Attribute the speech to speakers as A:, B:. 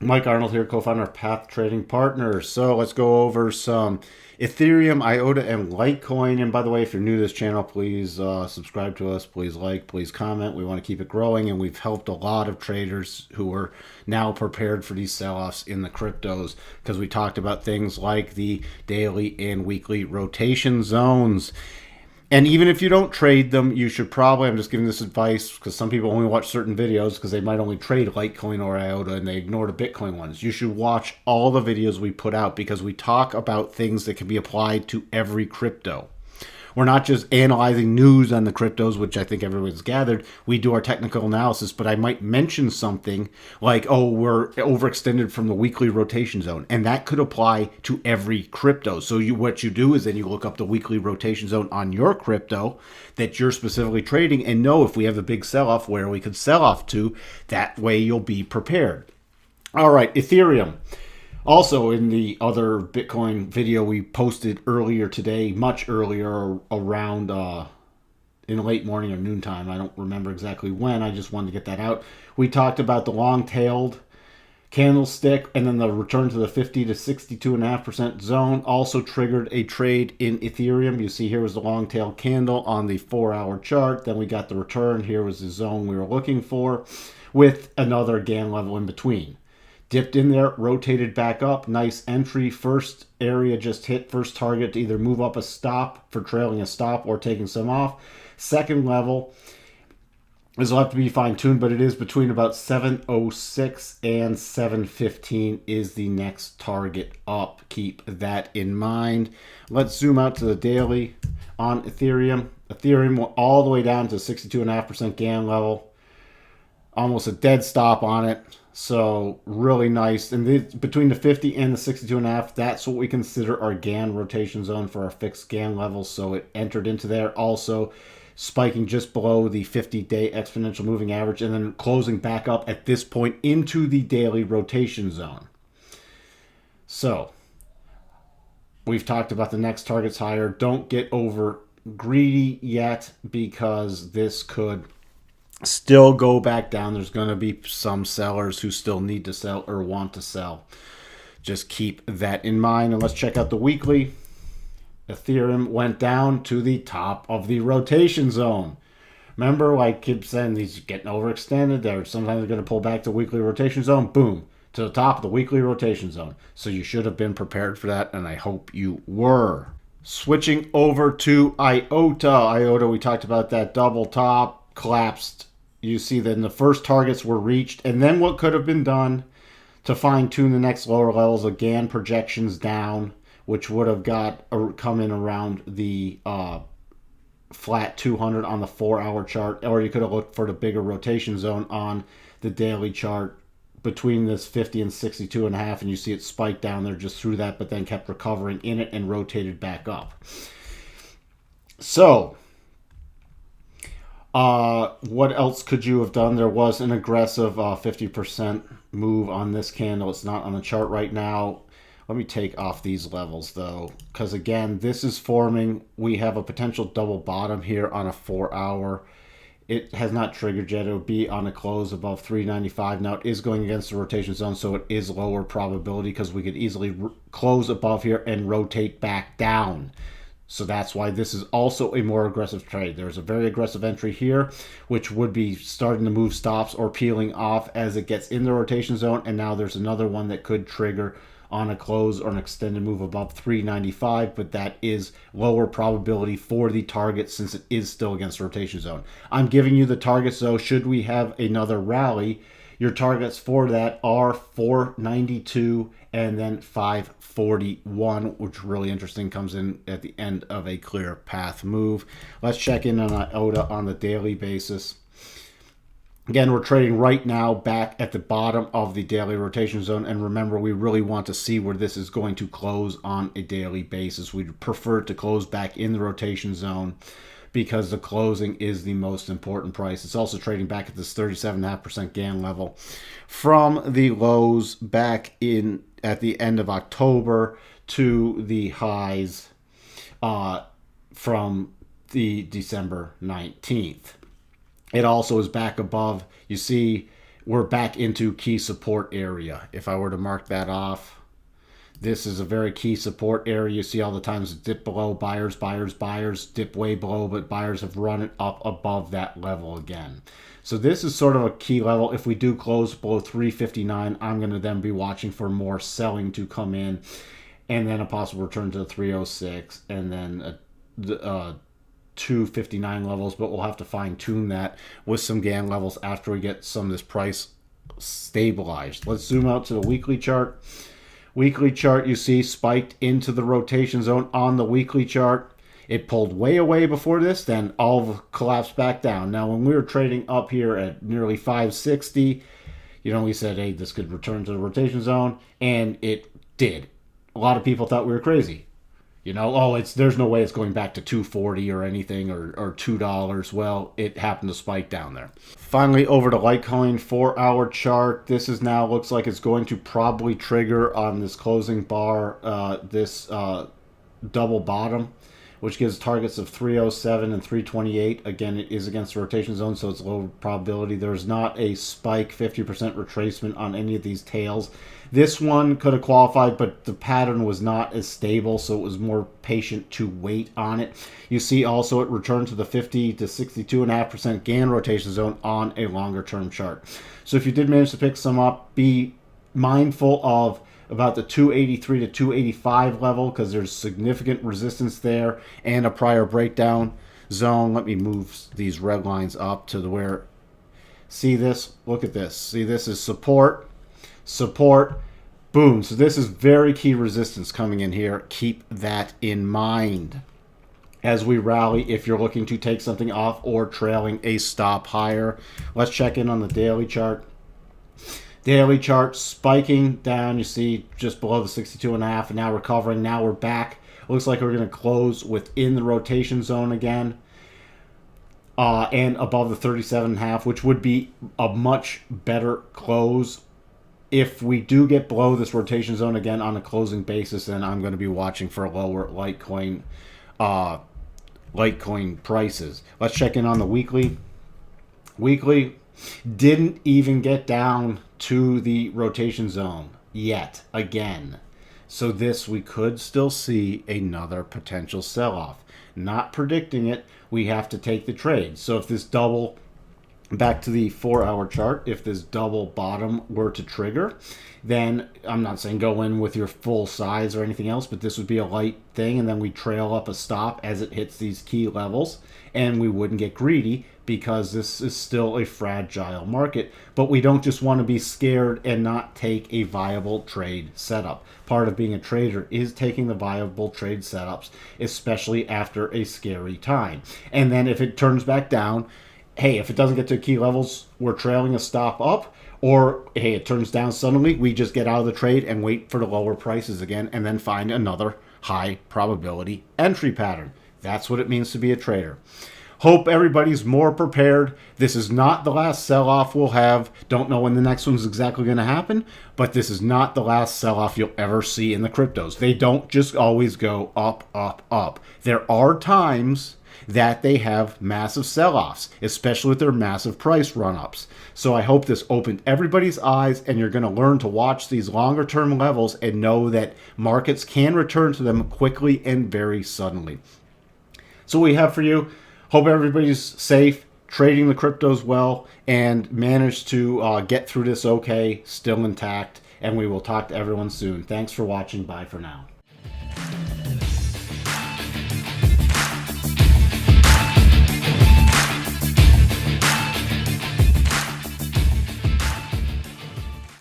A: Mike Arnold here, co-founder of Path Trading Partners. So let's go over some Ethereum, IOTA, and Litecoin. And by the way, if you're new to this channel, please subscribe to us. Please like, please comment. We want to keep it growing, and we've helped a lot of traders who are now prepared for these sell-offs in the cryptos because we talked about things like the daily and weekly rotation zones. And even if you don't trade them, you should probably, I'm just giving this advice because some people only watch certain videos because they might only trade Litecoin or IOTA and they ignore the Bitcoin ones. You should watch all the videos we put out because we talk about things that can be applied to every crypto. We're not just analyzing news on the cryptos, which I think everyone's gathered. We do our technical analysis, but I might mention something like, oh, we're overextended from the weekly rotation zone. And that could apply to every crypto. So what you do is then you look up the weekly rotation zone on your crypto that you're specifically trading and know if we have a big sell-off where we could sell off to. That way you'll be prepared. All right, Ethereum. Also, in the other Bitcoin video we posted earlier today, much earlier, around in the late morning or noontime, I don't remember exactly when, I just wanted to get that out. We talked about the long-tailed candlestick and then the return to the 50 to 62.5% zone. Also triggered a trade in Ethereum. You see here was the long-tailed candle on the 4-hour chart. Then we got the return. Here was the zone we were looking for with another GAN level in between. Dipped in there, rotated back up, nice entry. First area just hit, first target to either move up a stop for trailing a stop or taking some off. Second level is left to be fine-tuned, but it is between about 706 and 715 is the next target up. Keep that in mind. Let's zoom out to the daily on Ethereum. Ethereum went all the way down to 62.5% GAN level. Almost a dead stop on it. So really nice. And between the 50 and the 62.5, that's what we consider our GAN rotation zone for our fixed GAN levels. So it entered into there, also spiking just below the 50-day exponential moving average and then closing back up at this point into the daily rotation zone. So we've talked about the next targets higher. Don't get over greedy yet because this could still go back down. There's going to be some sellers who still need to sell or want to sell. Just keep that in mind. And let's check out the weekly. Ethereum went down to the top of the rotation zone. Remember, I keep saying these are getting overextended. Sometimes they're going to pull back to weekly rotation zone. Boom, to the top of the weekly rotation zone. So you should have been prepared for that, and I hope you were. Switching over to IOTA. IOTA, we talked about that double top, collapsed. You see that the first targets were reached, and then what could have been done to fine-tune the next lower levels, again, projections down, which would have come in around the flat 200 on the 4-hour chart, or you could have looked for the bigger rotation zone on the daily chart between this 50 and 62.5, and you see it spiked down there just through that, but then kept recovering in it and rotated back up. So what else could you have done? There was an aggressive 50% move on this candle. It's not on the chart right now. Let me take off these levels though, because again, this is forming. We have a potential double bottom here on a 4-hour. It has not triggered yet. It would be on a close above 395. Now it is going against the rotation zone, so it is lower probability because we could easily close above here and rotate back down. So that's why this is also a more aggressive trade. There's a very aggressive entry here, which would be starting to move stops or peeling off as it gets in the rotation zone. And now there's another one that could trigger on a close or an extended move above 395, but that is lower probability for the target since it is still against the rotation zone. I'm giving you the targets though. Should we have another rally, your targets for that are 492 and then 541, which really interesting, comes in at the end of a clear path move. Let's check in on IOTA on the daily basis. Again, we're trading right now back at the bottom of the daily rotation zone. And remember, we really want to see where this is going to close on a daily basis. We'd prefer to close back in the rotation zone because the closing is the most important price. It's also trading back at this 37.5% GAN level from the lows back in at the end of October to the highs from the December 19th. It also is back above. You see we're back into key support area. If I were to mark that off, this is a very key support area. You see all the times it dip below, buyers, buyers, buyers, dip way below, but buyers have run it up above that level again. So this is sort of a key level. If we do close below 359, I'm going to then be watching for more selling to come in, and then a possible return to the 306, and then 259 levels, but we'll have to fine tune that with some GAN levels after we get some of this price stabilized. Let's zoom out to the weekly chart. Weekly chart, you see, spiked into the rotation zone on the weekly chart. It pulled way away before this, then all collapsed back down. Now, when we were trading up here at nearly 560, we said, hey, this could return to the rotation zone, and it did. A lot of people thought we were crazy. There's no way it's going back to 240 or anything, or $2. Well, it happened to spike down there. Finally, over to Litecoin 4-hour chart. This is now looks like it's going to probably trigger on this closing bar, this double bottom, which gives targets of 307 and 328. Again, it is against the rotation zone, so it's low probability. There's not a spike 50% retracement on any of these tails. This one could have qualified, but the pattern was not as stable, so it was more patient to wait on it. You see also it returned to the 50 to 62.5% GAN rotation zone on a longer term chart. So if you did manage to pick some up, be mindful of about the 283 to 285 level, because there's significant resistance there and a prior breakdown zone. Let me move these red lines up to where, see this, look at this, see this is support, boom. So this is very key resistance coming in here. Keep that in mind as we rally if you're looking to take something off or trailing a stop higher. Let's check in on the daily chart. Daily chart spiking down, you see just below the 62.5, and now recovering. Now we're back. Looks like we're going to close within the rotation zone again, and above the 37.5, which would be a much better close. If we do get below this rotation zone again on a closing basis, then I'm going to be watching for lower Litecoin prices. Let's check in on the weekly. Weekly didn't even get down to the rotation zone yet again. So this, we could still see another potential sell-off. Not predicting it, we have to take the trade. So if this double, back to the 4-hour chart, if this double bottom were to trigger, then I'm not saying go in with your full size or anything else, but this would be a light thing, and then we trail up a stop as it hits these key levels, and we wouldn't get greedy because this is still a fragile market. But we don't just want to be scared and not take a viable trade setup. Part of being a trader is taking the viable trade setups, especially after a scary time. And then if it turns back down, hey, if it doesn't get to key levels, we're trailing a stop up, or hey, it turns down suddenly, we just get out of the trade and wait for the lower prices again, and then find another high probability entry pattern. That's what it means to be a trader. Hope everybody's more prepared. This is not the last sell-off we'll have. Don't know when the next one's exactly going to happen, but this is not the last sell-off you'll ever see in the cryptos. They don't just always go up, up, up. There are times that they have massive sell-offs, especially with their massive price run-ups. So I hope this opened everybody's eyes, and you're going to learn to watch these longer-term levels and know that markets can return to them quickly and very suddenly. So what we have for you. Hope everybody's safe, trading the cryptos well, and managed to get through this okay, still intact, and we will talk to everyone soon. Thanks for watching. Bye for now.